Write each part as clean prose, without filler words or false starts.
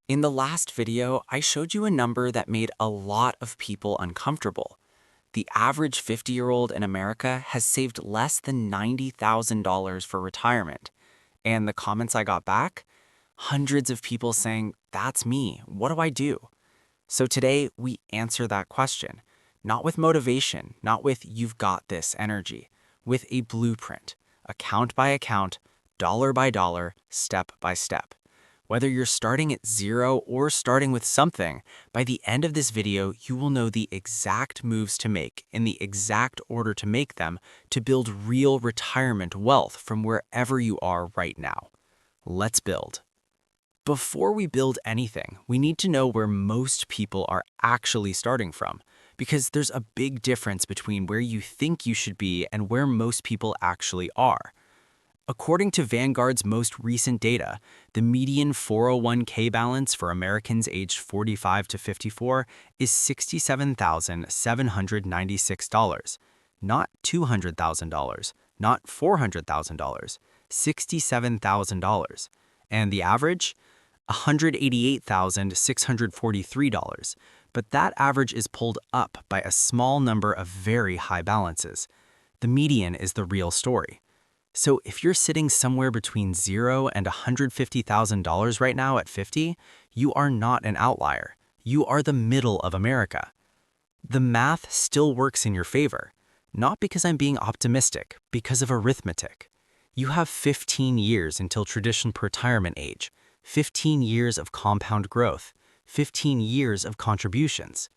In the last video, I showed you a number that made a lot of people uncomfortable. The average 50-year-old in America has saved less than $90,000 for retirement. And the comments I got back? Hundreds of people saying, "That's me. What do I do?" So today, we answer that question. Not with motivation, not with "you've got this" energy, with a blueprint, account by account, dollar by dollar, step by step. Whether you're starting at zero or starting with something, by the end of this video, you will know the exact moves to make in the exact order to make them to build real retirement wealth from wherever you are right now. Let's build. Before we build anything, we need to know where most people are actually starting from, because there's a big difference between where you think you should be and where most people actually are. According to Vanguard's most recent data, the median 401k balance for Americans aged 45 to 54 is $67,796, not $200,000, not $400,000, $67,000. And the average? $188,643, but that average is pulled up by a small number of very high balances. The median is the real story. So if you're sitting somewhere between $0 and $150,000 right now at 50, you are not an outlier. You are the middle of America. The math still works in your favor, not because I'm being optimistic, because of arithmetic. You have 15 years until traditional retirement age, 15 years of compound growth, 15 years of contributions.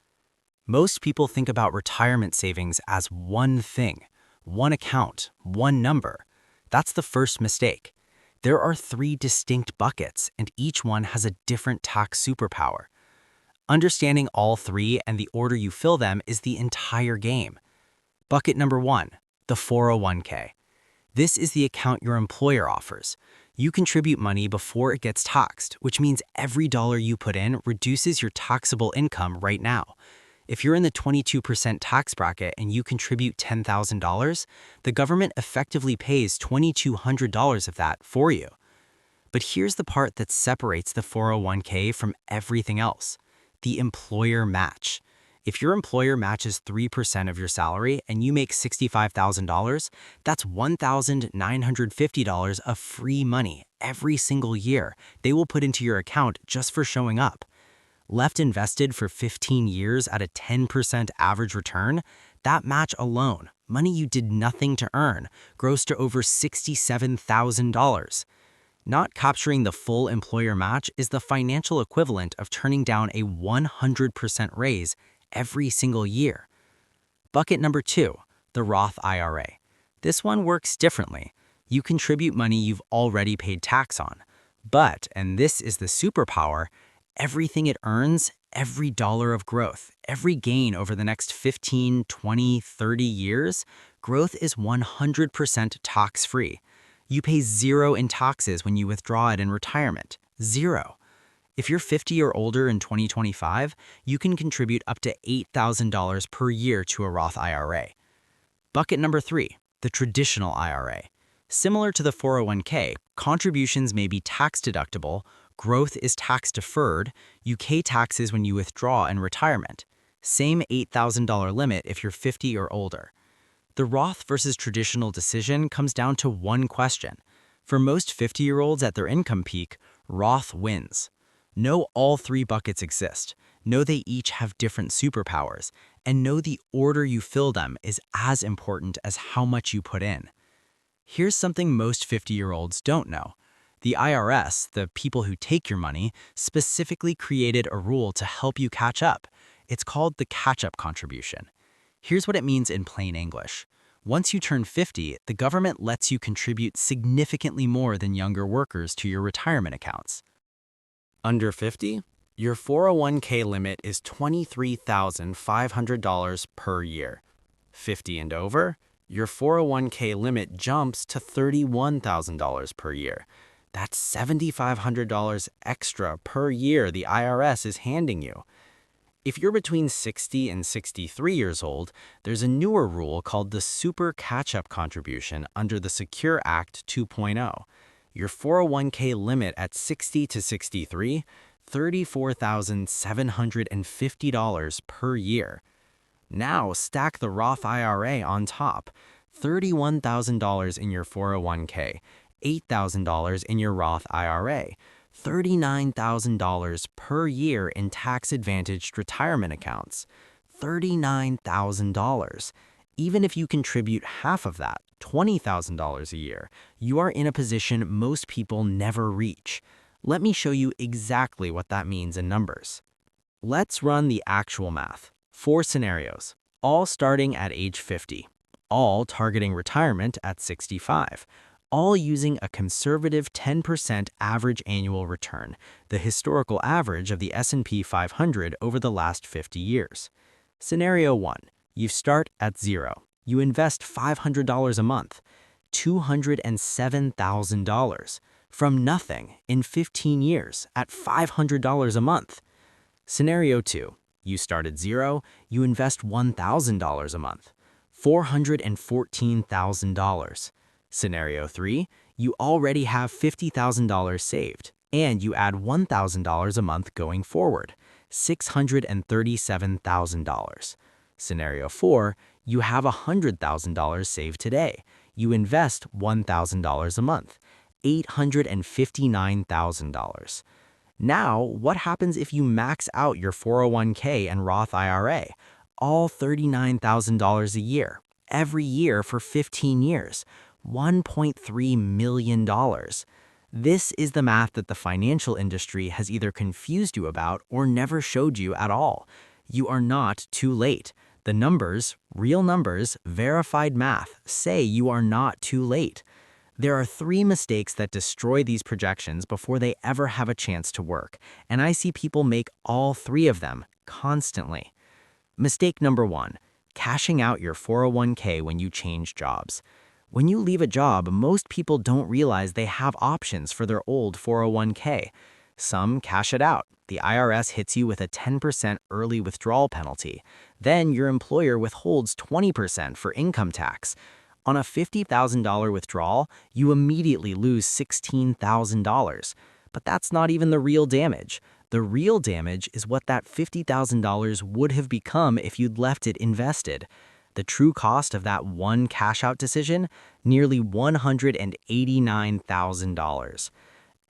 Most people think about retirement savings as one thing, one account, one number. That's the first mistake. There are 3 distinct buckets, and each one has a different tax superpower. Understanding all 3 and the order you fill them is the entire game. Bucket number 1, the 401k. This is the account your employer offers. You contribute money before it gets taxed, which means every dollar you put in reduces your taxable income right now. If you're in the 22% tax bracket and you contribute $10,000, the government effectively pays $2,200 of that for you. But here's the part that separates the 401k from everything else: the employer match. If your employer matches 3% of your salary and you make $65,000, that's $1,950 of free money every single year they will put into your account just for showing up. Left invested for 15 years at a 10% average return, that match alone, money you did nothing to earn, grows to over $67,000. Not capturing the full employer match is the financial equivalent of turning down a 100% raise every single year. Bucket number 2, the Roth IRA. This one works differently. You contribute money you've already paid tax on. But, and this is the superpower, everything it earns, every dollar of growth, every gain over the next 15, 20, 30 years, growth is 100% tax-free. You pay 0 in taxes when you withdraw it in retirement. 0. If you're 50 or older in 2025, you can contribute up to $8,000 per year to a Roth IRA. Bucket number 3, the traditional IRA. Similar to the 401k, contributions may be tax-deductible, growth is tax-deferred, UK taxes when you withdraw in retirement. Same $8,000 limit if you're 50 or older. The Roth versus traditional decision comes down to one question. For most 50-year-olds at their income peak, Roth wins. Know all 3 buckets exist, know they each have different superpowers, and know the order you fill them is as important as how much you put in. Here's something most 50-year-olds don't know. The IRS, the people who take your money, specifically created a rule to help you catch up. It's called the catch-up contribution. Here's what it means in plain English. Once you turn 50, the government lets you contribute significantly more than younger workers to your retirement accounts. Under 50, your 401k limit is $23,500 per year. 50 and over, your 401k limit jumps to $31,000 per year. That's $7,500 extra per year the IRS is handing you. If you're between 60 and 63 years old, there's a newer rule called the Super Catch-Up Contribution under the Secure Act 2.0. Your 401k limit at 60 to 63, $34,750 per year. Now stack the Roth IRA on top, $31,000 in your 401k, $8,000 in your Roth IRA, $39,000 per year in tax-advantaged retirement accounts. $39,000. Even if you contribute half of that, $20,000 a year, you are in a position most people never reach. Let me show you exactly what that means in numbers. Let's run the actual math. 4 scenarios, all starting at age 50, all targeting retirement at 65, all using a conservative 10% average annual return, the historical average of the S&P 500 over the last 50 years. Scenario 1, you start at 0. You invest $500 a month, $207,000, from nothing in 15 years at $500 a month. Scenario 2, you start at 0, you invest $1,000 a month, $414,000. Scenario 3, you already have $50,000 saved, and you add $1,000 a month going forward, $637,000. Scenario 4, you have $100,000 saved today. You invest $1,000 a month, $859,000. Now, what happens if you max out your 401k and Roth IRA, all $39,000 a year, every year for 15 years, $1.3 million? This is the math that the financial industry has either confused you about or never showed you at all. You are not too late. The numbers, real numbers, verified math, say you are not too late. There are 3 mistakes that destroy these projections before they ever have a chance to work, and I see people make all 3 of them constantly. Mistake number 1, cashing out your 401k when you change jobs. When you leave a job, most people don't realize they have options for their old 401k. Some cash it out. The IRS hits you with a 10% early withdrawal penalty. Then your employer withholds 20% for income tax. On a $50,000 withdrawal, you immediately lose $16,000. But that's not even the real damage. The real damage is what that $50,000 would have become if you'd left it invested. The true cost of that one cash-out decision? Nearly $189,000.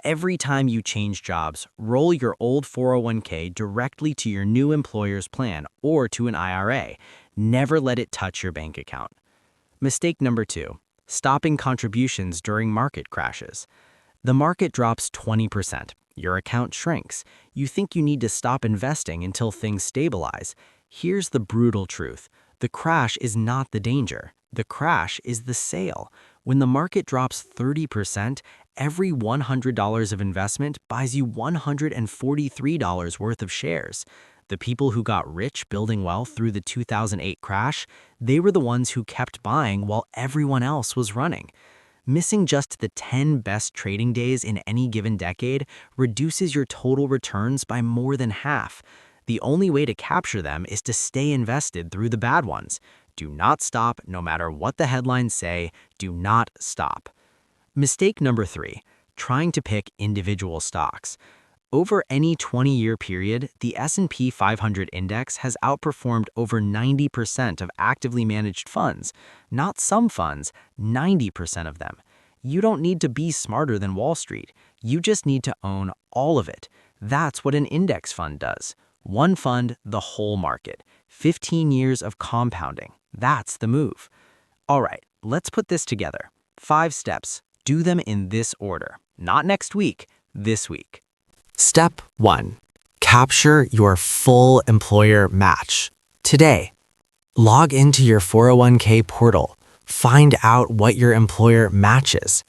Every time you change jobs, roll your old 401k directly to your new employer's plan or to an IRA. Never let it touch your bank account. Mistake number 2, stopping contributions during market crashes. The market drops 20%. Your account shrinks. You think you need to stop investing until things stabilize. Here's the brutal truth. The crash is not the danger. The crash is the sale. When the market drops 30%, every $100 of investment buys you $143 worth of shares. The people who got rich building wealth through the 2008 crash, they were the ones who kept buying while everyone else was running. Missing just the 10 best trading days in any given decade reduces your total returns by more than half. The only way to capture them is to stay invested through the bad ones. Do not stop, no matter what the headlines say. Do not stop. Mistake number 3, trying to pick individual stocks. Over any 20-year period, the S&P 500 index has outperformed over 90% of actively managed funds. Not some funds, 90% of them. You don't need to be smarter than Wall Street. You just need to own all of it. That's what an index fund does. One fund, the whole market. 15 years of compounding. That's the move. All right, let's put this together. 5 steps. Do them in this order. Not next week, this week. Step 1. Capture your full employer match. Today, log into your 401k portal. Find out what your employer matches.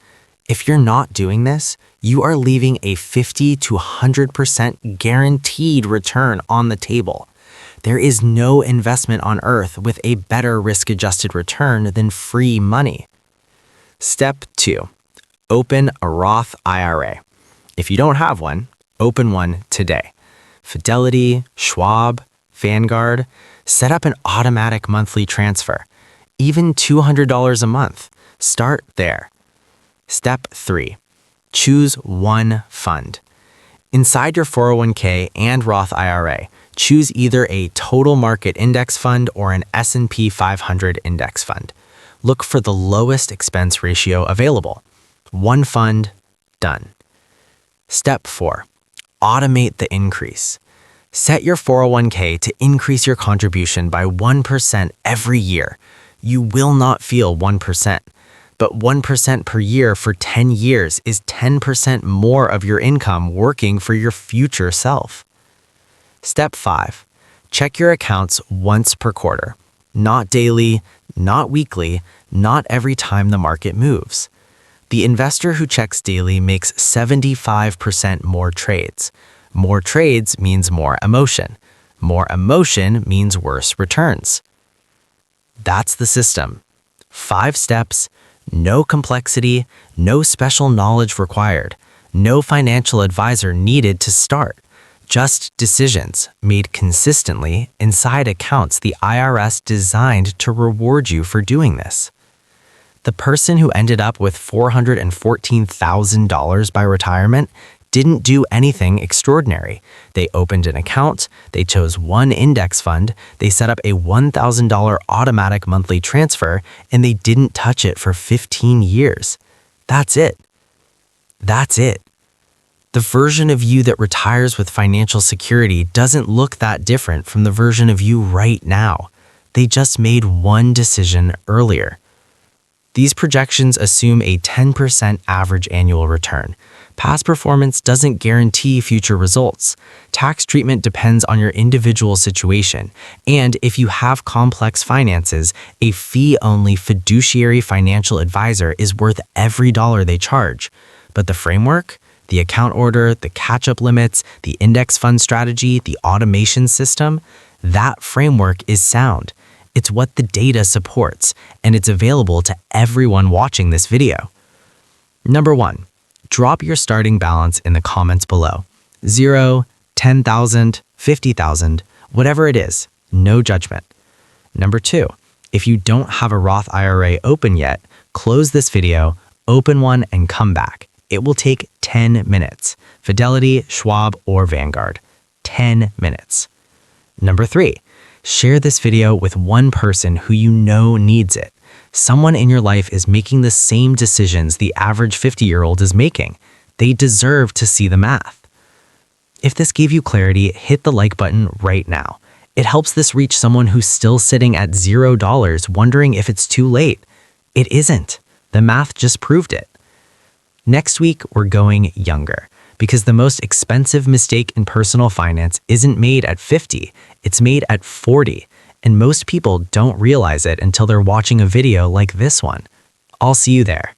If you're not doing this, you are leaving a 50 to 100% guaranteed return on the table. There is no investment on earth with a better risk-adjusted return than free money. Step 2. Open a Roth IRA. If you don't have one, open one today. Fidelity, Schwab, Vanguard, set up an automatic monthly transfer. Even $200 a month. Start there. Step 3. Choose one fund. Inside your 401k and Roth IRA, choose either a total market index fund or an S&P 500 index fund. Look for the lowest expense ratio available. One fund, done. Step 4. Automate the increase. Set your 401k to increase your contribution by 1% every year. You will not feel 1%, but 1% per year for 10 years is 10% more of your income working for your future self. Step 5. Check your accounts once per quarter. Not daily, not weekly, not every time the market moves. The investor who checks daily makes 75% more trades. More trades means more emotion. More emotion means worse returns. That's the system. 5 steps, no complexity, no special knowledge required, no financial advisor needed to start. Just decisions made consistently inside accounts the IRS designed to reward you for doing this. The person who ended up with $414,000 by retirement didn't do anything extraordinary. They opened an account, they chose one index fund, they set up a $1,000 automatic monthly transfer, and they didn't touch it for 15 years. That's it. That's it. The version of you that retires with financial security doesn't look that different from the version of you right now. They just made one decision earlier. These projections assume a 10% average annual return. Past performance doesn't guarantee future results. Tax treatment depends on your individual situation, and if you have complex finances, a fee-only fiduciary financial advisor is worth every dollar they charge. But the framework, the account order, the catch-up limits, the index fund strategy, the automation system, that framework is sound. It's what the data supports, and it's available to everyone watching this video. Number 1, drop your starting balance in the comments below. 0, 10,000, 50,000, whatever it is, no judgment. Number 2, if you don't have a Roth IRA open yet, close this video, open one, and come back. It will take 10 minutes. Fidelity, Schwab, or Vanguard. 10 minutes. Number 3, share this video with one person who you know needs it. Someone in your life is making the same decisions the average 50-year-old is making. They deserve to see the math. If this gave you clarity, hit the like button right now. It helps this reach someone who's still sitting at $0 wondering if it's too late. It isn't. The math just proved it. Next week, we're going younger, because the most expensive mistake in personal finance isn't made at 50, it's made at 40, and most people don't realize it until they're watching a video like this one. I'll see you there.